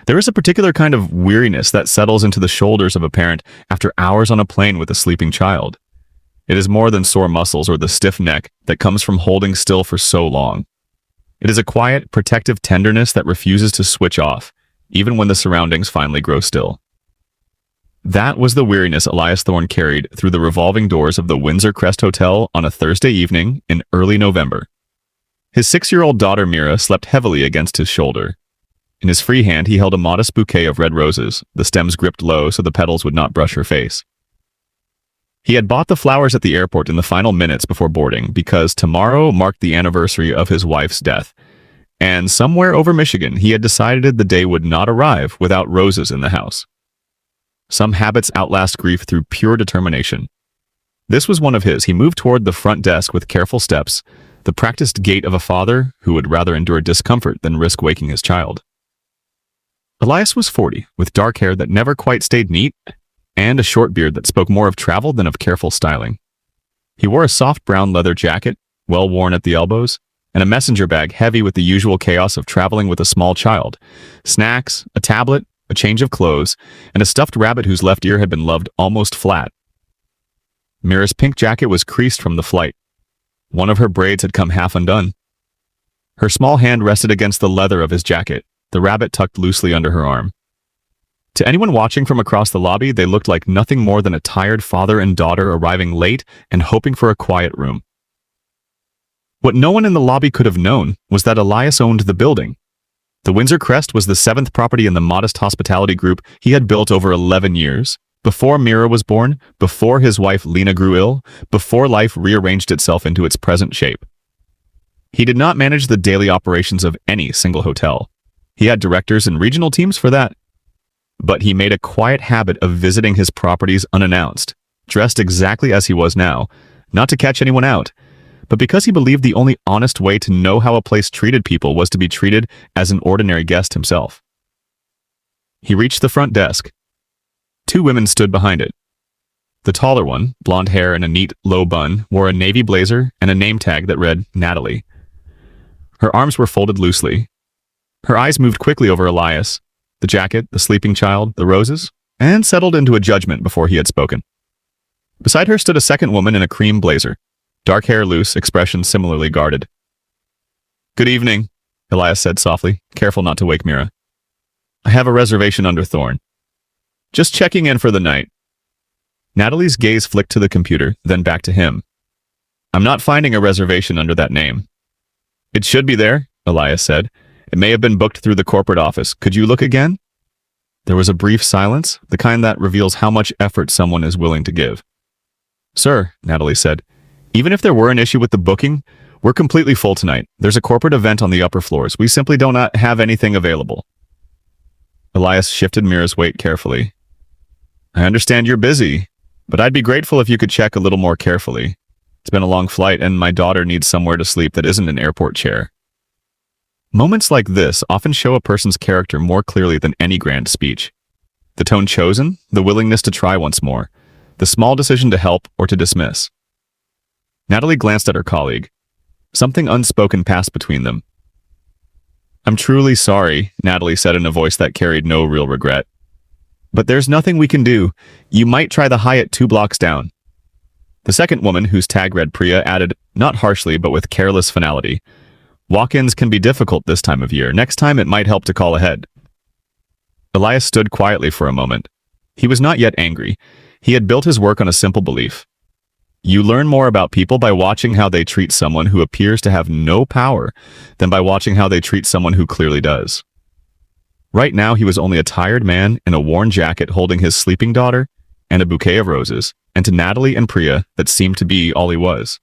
There is a particular kind of weariness that settles into the shoulders of a parent after hours on a plane with a sleeping child. It is more than sore muscles or the stiff neck that comes from holding still for so long. It is a quiet, protective tenderness that refuses to switch off, even when the surroundings finally grow still. That was the weariness Elias Thorne carried through the revolving doors of the Windsor Crest Hotel on a Thursday evening in early November. His 6-year-old daughter Mira slept heavily against his shoulder. In his free hand he held a modest bouquet of red roses, the stems gripped low so the petals would not brush her face. He had bought the flowers at the airport in the final minutes before boarding because tomorrow marked the anniversary of his wife's death, and somewhere over Michigan he had decided the day would not arrive without roses in the house. Some habits outlast grief through pure determination. This was one of his. He moved toward the front desk with careful steps, the practiced gait of a father who would rather endure discomfort than risk waking his child. Elias was 40, with dark hair that never quite stayed neat, and a short beard that spoke more of travel than of careful styling. He wore a soft brown leather jacket, well worn at the elbows, and a messenger bag heavy with the usual chaos of traveling with a small child, snacks, a tablet, a change of clothes, and a stuffed rabbit whose left ear had been loved almost flat. Mira's pink jacket was creased from the flight. One of her braids had come half undone. Her small hand rested against the leather of his jacket, the rabbit tucked loosely under her arm. To anyone watching from across the lobby, they looked like nothing more than a tired father and daughter arriving late and hoping for a quiet room. What no one in the lobby could have known was that Elias owned the building. The Windsor Crest was the 7th property in the modest hospitality group he had built over 11 years, before Mira was born, before his wife Lena grew ill, before life rearranged itself into its present shape. He did not manage the daily operations of any single hotel. He had directors and regional teams for that. But he made a quiet habit of visiting his properties unannounced, dressed exactly as he was now, not to catch anyone out, but because he believed the only honest way to know how a place treated people was to be treated as an ordinary guest himself. He reached the front desk. 2 women stood behind it. The taller one, blonde hair and a neat, low bun, wore a navy blazer and a name tag that read Natalie. Her arms were folded loosely. Her eyes moved quickly over Elias, the jacket, the sleeping child, the roses, and settled into a judgment before he had spoken. Beside her stood a second woman in a cream blazer, dark hair loose, expression similarly guarded. "Good evening," Elias said softly, careful not to wake Mira. "I have a reservation under Thorne. Just checking in for the night." Natalie's gaze flicked to the computer, then back to him. "I'm not finding a reservation under that name." "It should be there," Elias said. "It may have been booked through the corporate office. Could you look again?" There was a brief silence, the kind that reveals how much effort someone is willing to give. "Sir," Natalie said, "even if there were an issue with the booking, we're completely full tonight. There's a corporate event on the upper floors. We simply do not have anything available." Elias shifted Mira's weight carefully. "I understand you're busy, but I'd be grateful if you could check a little more carefully. It's been a long flight, and my daughter needs somewhere to sleep that isn't an airport chair." Moments like this often show a person's character more clearly than any grand speech. The tone chosen, the willingness to try once more, the small decision to help or to dismiss. Natalie glanced at her colleague. Something unspoken passed between them. "I'm truly sorry," Natalie said in a voice that carried no real regret. "But there's nothing we can do. You might try the Hyatt 2 blocks down." The second woman, whose tag read Priya, added, not harshly but with careless finality, "Walk-ins can be difficult this time of year. Next time it might help to call ahead." Elias stood quietly for a moment. He was not yet angry. He had built his work on a simple belief. You learn more about people by watching how they treat someone who appears to have no power than by watching how they treat someone who clearly does. Right now he was only a tired man in a worn jacket holding his sleeping daughter and a bouquet of roses, and to Natalie and Priya that seemed to be all he was.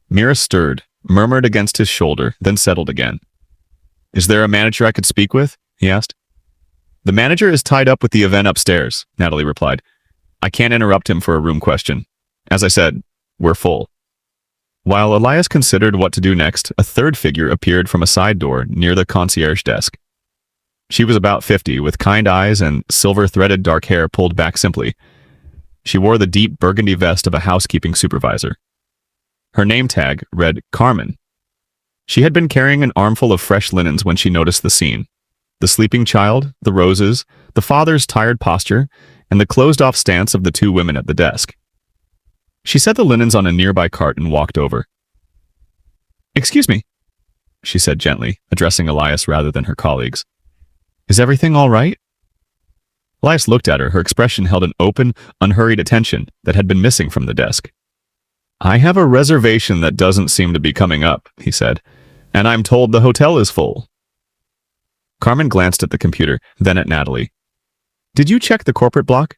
Mira stirred, murmured against his shoulder, then settled again. "Is there a manager I could speak with?" he asked. "The manager is tied up with the event upstairs," Natalie replied. "I can't interrupt him for a room question. As I said, we're full." While Elias considered what to do next, a third figure appeared from a side door near the concierge desk. She was about 50, with kind eyes and silver-threaded dark hair pulled back simply. She wore the deep burgundy vest of a housekeeping supervisor. Her name tag read Carmen. She had been carrying an armful of fresh linens when she noticed the scene. The sleeping child, the roses, the father's tired posture, and the closed-off stance of the two women at the desk. She set the linens on a nearby cart and walked over. "Excuse me," she said gently, addressing Elias rather than her colleagues. "Is everything all right?" Elias looked at her. Her expression held an open, unhurried attention that had been missing from the desk. "I have a reservation that doesn't seem to be coming up," he said, "and I'm told the hotel is full." Carmen glanced at the computer, then at Natalie. "Did you check the corporate block?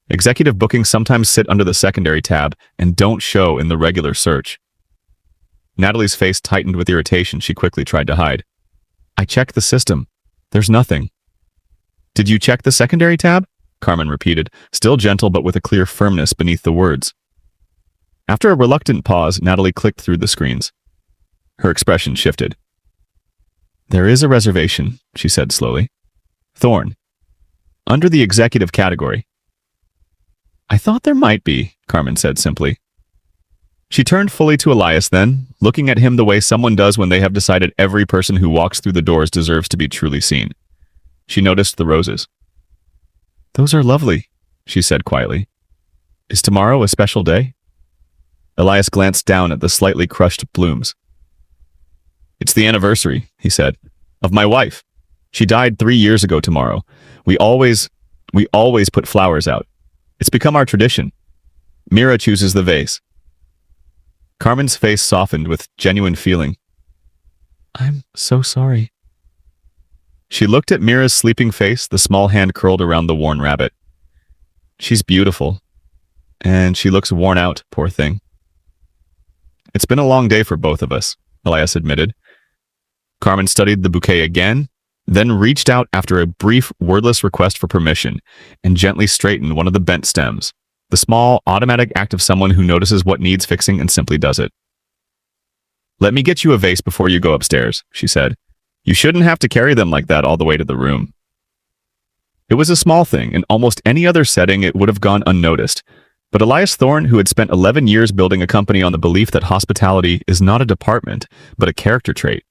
Executive bookings sometimes sit under the secondary tab and don't show in the regular search." Natalie's face tightened with irritation she quickly tried to hide. "I checked the system. There's nothing." "Did you check the secondary tab?" Carmen repeated, still gentle but with a clear firmness beneath the words. After a reluctant pause, Natalie clicked through the screens. Her expression shifted. "There is a reservation," she said slowly. "Thorn. Under the executive category." "I thought there might be," Carmen said simply. She turned fully to Elias then, looking at him the way someone does when they have decided every person who walks through the doors deserves to be truly seen. She noticed the roses. "Those are lovely," she said quietly. "Is tomorrow a special day?" Elias glanced down at the slightly crushed blooms. "It's the anniversary," he said, "of my wife. She died 3 years ago tomorrow. We always put flowers out. It's become our tradition. Mira chooses the vase." Carmen's face softened with genuine feeling. "I'm so sorry." She looked at Mira's sleeping face, the small hand curled around the worn rabbit. "She's beautiful. And she looks worn out, poor thing." "It's been a long day for both of us," Elias admitted. Carmen studied the bouquet again, then reached out after a brief, wordless request for permission, and gently straightened one of the bent stems, the small, automatic act of someone who notices what needs fixing and simply does it. "Let me get you a vase before you go upstairs," she said. "You shouldn't have to carry them like that all the way to the room." It was a small thing. In almost any other setting, it would have gone unnoticed. But Elias Thorne, who had spent 11 years building a company on the belief that hospitality is not a department, but a character trait,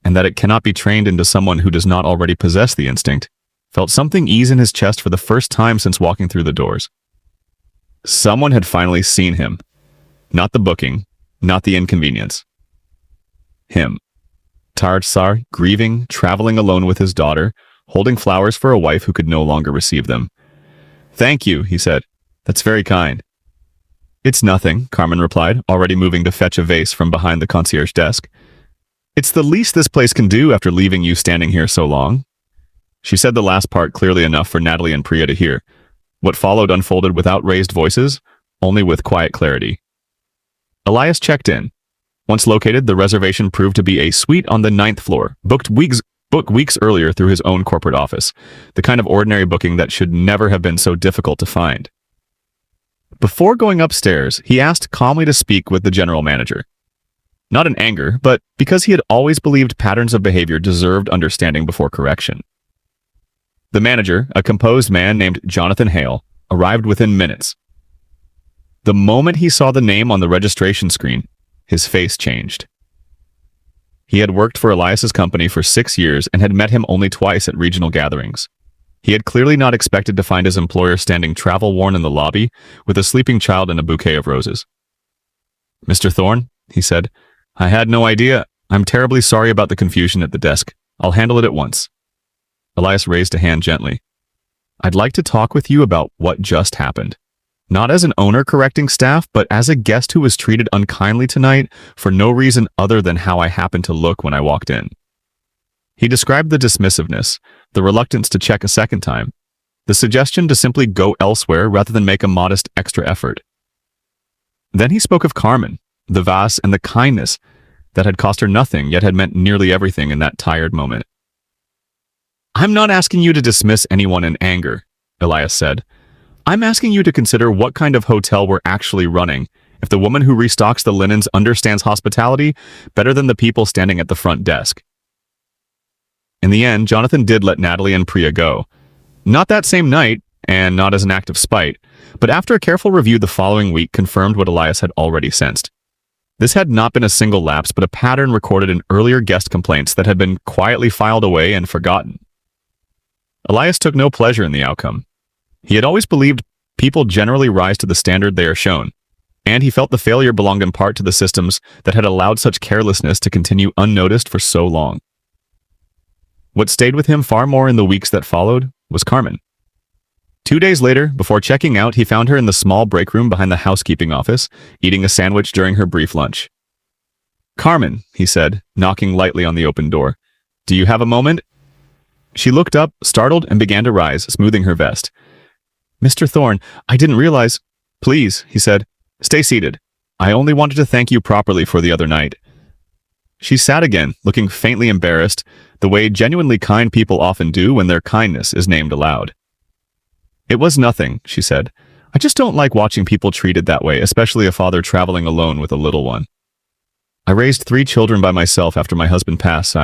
and that it cannot be trained into someone who does not already possess the instinct, felt something ease in his chest for the first time since walking through the doors. Someone had finally seen him. Not the booking, not the inconvenience. Him. Tired, sorry, grieving, traveling alone with his daughter, holding flowers for a wife who could no longer receive them. "Thank you," he said. "That's very kind." "It's nothing," Carmen replied, already moving to fetch a vase from behind the concierge desk. "It's the least this place can do after leaving you standing here so long." She said the last part clearly enough for Natalie and Priya to hear. What followed unfolded without raised voices, only with quiet clarity. Elias checked in. Once located, the reservation proved to be a suite on the 9th floor, booked weeks earlier through his own corporate office, the kind of ordinary booking that should never have been so difficult to find. Before going upstairs, he asked calmly to speak with the general manager. Not in anger, but because he had always believed patterns of behavior deserved understanding before correction. The manager, a composed man named Jonathan Hale, arrived within minutes. The moment he saw the name on the registration screen, his face changed. He had worked for Elias's company for 6 years and had met him only twice at regional gatherings. He had clearly not expected to find his employer standing travel-worn in the lobby with a sleeping child and a bouquet of roses. "Mr. Thorne," he said, "I had no idea. I'm terribly sorry about the confusion at the desk. I'll handle it at once." Elias raised a hand gently. "I'd like to talk with you about what just happened. Not as an owner correcting staff, but as a guest who was treated unkindly tonight for no reason other than how I happened to look when I walked in." He described the dismissiveness, the reluctance to check a second time, the suggestion to simply go elsewhere rather than make a modest extra effort. Then he spoke of Carmen, the Vase, and the kindness that had cost her nothing yet had meant nearly everything in that tired moment. "I'm not asking you to dismiss anyone in anger," Elias said. "I'm asking you to consider what kind of hotel we're actually running if the woman who restocks the linens understands hospitality better than the people standing at the front desk." In the end, Jonathan did let Natalie and Priya go. Not that same night, and not as an act of spite, but after a careful review the following week confirmed what Elias had already sensed. This had not been a single lapse, but a pattern recorded in earlier guest complaints that had been quietly filed away and forgotten. Elias took no pleasure in the outcome. He had always believed people generally rise to the standard they are shown, and he felt the failure belonged in part to the systems that had allowed such carelessness to continue unnoticed for so long. What stayed with him far more in the weeks that followed was Carmen. 2 days later, before checking out, he found her in the small break room behind the housekeeping office, eating a sandwich during her brief lunch. "Carmen," he said, knocking lightly on the open door. "Do you have a moment?" She looked up, startled, and began to rise, smoothing her vest. "Mr. Thorne, I didn't realize—" "Please," he said, "stay seated. I only wanted to thank you properly for the other night." She sat again, looking faintly embarrassed, the way genuinely kind people often do when their kindness is named aloud. "It was nothing," she said. "I just don't like watching people treated that way, especially a father traveling alone with a little one. I raised 3 children by myself after my husband passed.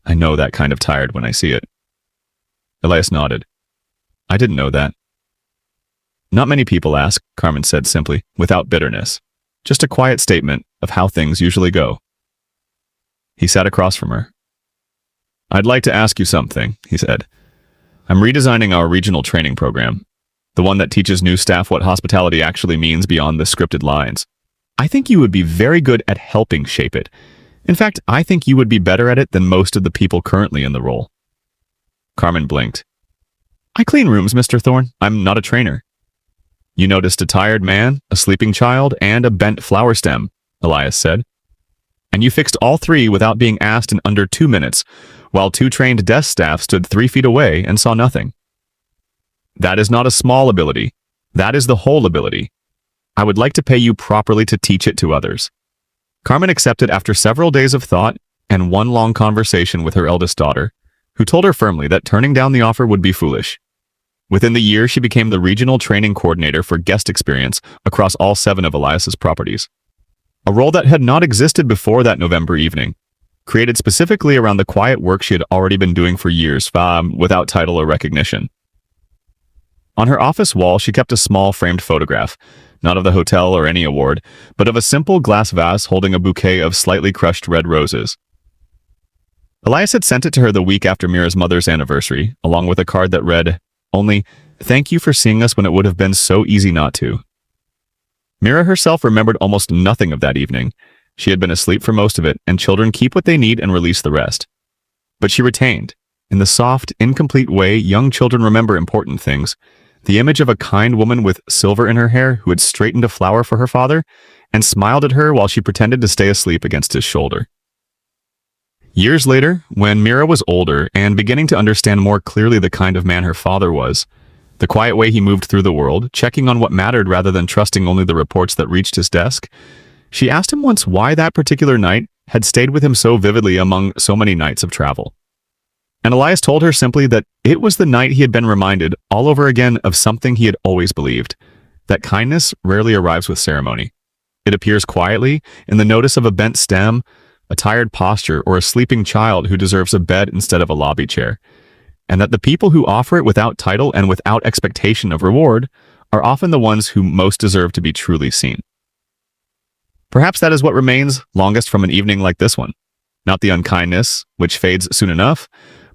I know that kind of tired when I see it." Elias nodded. "I didn't know that." "Not many people ask," Carmen said simply, without bitterness. Just a quiet statement of how things usually go. He sat across from her. "I'd like to ask you something," he said. "I'm redesigning our regional training program, the one that teaches new staff what hospitality actually means beyond the scripted lines. I think you would be very good at helping shape it. In fact, I think you would be better at it than most of the people currently in the role." Carmen blinked. "I clean rooms, Mr. Thorne. I'm not a trainer." "You noticed a tired man, a sleeping child, and a bent flower stem," Elias said. "And you fixed all 3 without being asked in under 2 minutes, while 2 trained desk staff stood 3 feet away and saw nothing. That is not a small ability. That is the whole ability. I would like to pay you properly to teach it to others." Carmen accepted after several days of thought and one long conversation with her eldest daughter, who told her firmly that turning down the offer would be foolish. Within the year, she became the regional training coordinator for guest experience across all 7 of Elias's properties. A role that had not existed before that November evening, created specifically around the quiet work she had already been doing for years, without title or recognition. On her office wall, she kept a small framed photograph, not of the hotel or any award, but of a simple glass vase holding a bouquet of slightly crushed red roses. Elias had sent it to her the week after Mira's mother's anniversary, along with a card that read, only, "Thank you for seeing us when it would have been so easy not to." Mira herself remembered almost nothing of that evening. She had been asleep for most of it, and children keep what they need and release the rest. But she retained, in the soft, incomplete way young children remember important things, the image of a kind woman with silver in her hair who had straightened a flower for her father and smiled at her while she pretended to stay asleep against his shoulder. Years later, when Mira was older and beginning to understand more clearly the kind of man her father was, the quiet way he moved through the world, checking on what mattered rather than trusting only the reports that reached his desk, she asked him once why that particular night had stayed with him so vividly among so many nights of travel. And Elias told her simply that it was the night he had been reminded all over again of something he had always believed, that kindness rarely arrives with ceremony. It appears quietly in the notice of a bent stem, a tired posture, or a sleeping child who deserves a bed instead of a lobby chair, and that the people who offer it without title and without expectation of reward are often the ones who most deserve to be truly seen. Perhaps that is what remains longest from an evening like this one. Not the unkindness, which fades soon enough,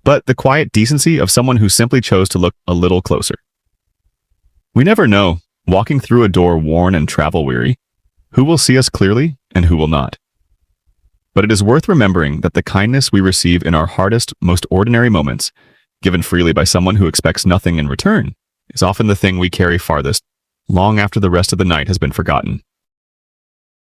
but the quiet decency of someone who simply chose to look a little closer. We never know, walking through a door worn and travel-weary, who will see us clearly and who will not. But it is worth remembering that the kindness we receive in our hardest, most ordinary moments, given freely by someone who expects nothing in return, is often the thing we carry farthest, long after the rest of the night has been forgotten.